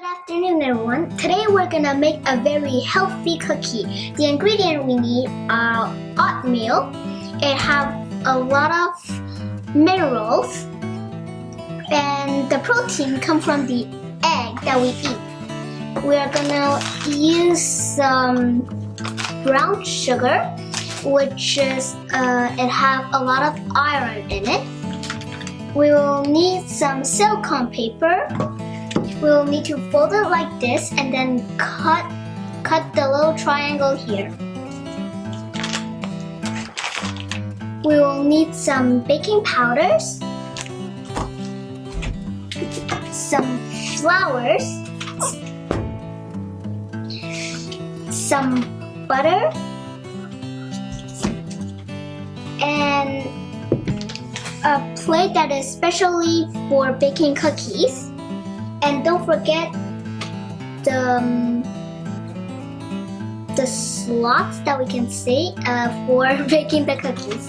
Good afternoon, everyone. Today we're gonna make a very healthy cookie. The ingredient we need are oatmeal. It have a lot of minerals, and the protein comes from the egg that we eat. We are gonna use some brown sugar, which is it have a lot of iron in it. We will need some silicone paper. We'll need to fold it like this and then cut the little triangle here. We will need some baking powders, some flours, some butter, and a plate that is specially for baking cookies. And don't forget the slots that we can see for baking the cookies.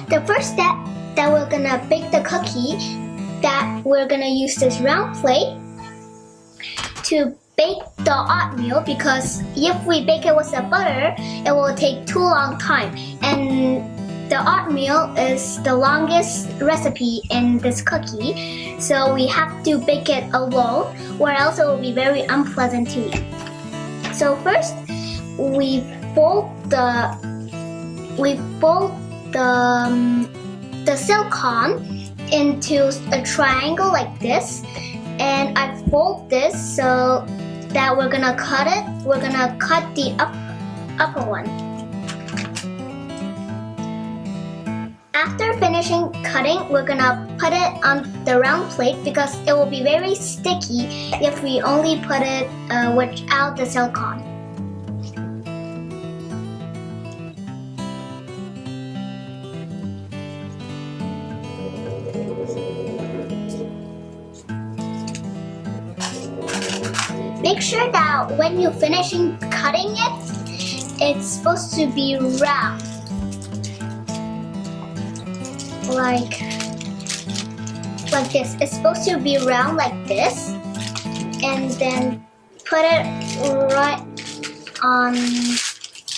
The first step that we're gonna bake the cookie, that we're gonna use this round plate to bake the oatmeal, because if we bake it with the butter, it will take too long time. And the oatmeal is the longest recipe in this cookie, so we have to bake it alone, or else it will be very unpleasant to eat. So first, we fold the silicone into a triangle like this, and I fold this so that we're gonna cut it. We're gonna cut the upper one. After finishing cutting, we're gonna put it on the round plate because it will be very sticky if we only put it without the silicone. Make sure that when you're finishing cutting it, it's supposed to be round. Like this. It's supposed to be round like this, and then put it right on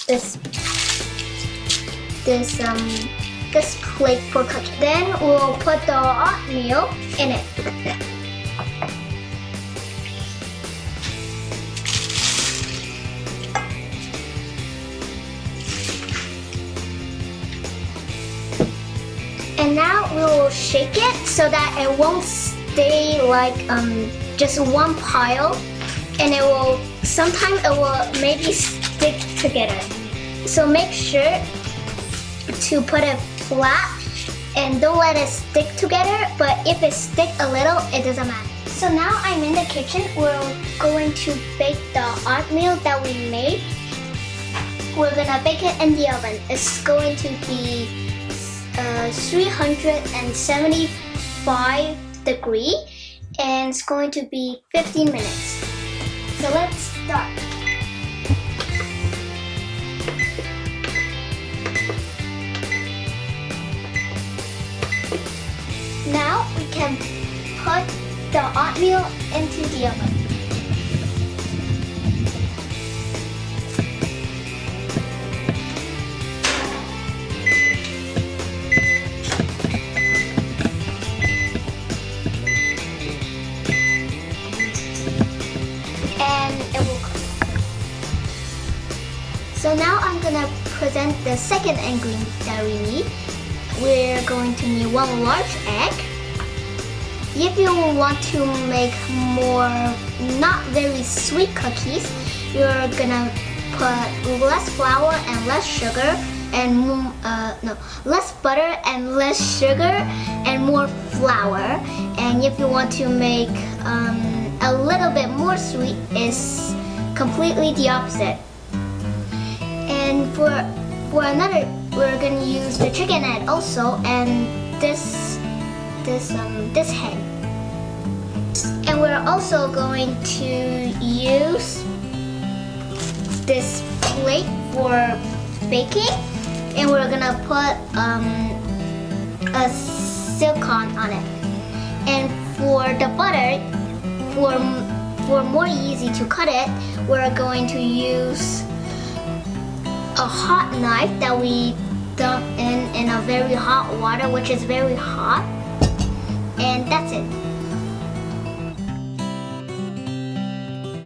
this plate for cooking. Then we'll put the oatmeal in it. And now we will shake it so that it won't stay like just one pile, and sometimes it will maybe stick together. So make sure to put it flat and don't let it stick together, but if it sticks a little, it doesn't matter. So now I'm in the kitchen. We're going to bake the oatmeal that we made. We're gonna bake it in the oven. It's going to be 375 degrees, and it's going to be 15 minutes. So let's start. Now we can put the oatmeal into the oven. So now I'm gonna present the second ingredient that we need. We're going to need 1 large egg. If you want to make more not very sweet cookies, you're gonna put less flour and less sugar, and less butter and less sugar and more flour. And if you want to make a little bit more sweet, it's completely the opposite. And for another, we're gonna use the chicken head also, and this hen. And we're also going to use this plate for baking, and we're gonna put a silicone on it. And For the butter, for more easy to cut it, we're going to use a hot knife that we dump in a very hot water, which is very hot, and that's it.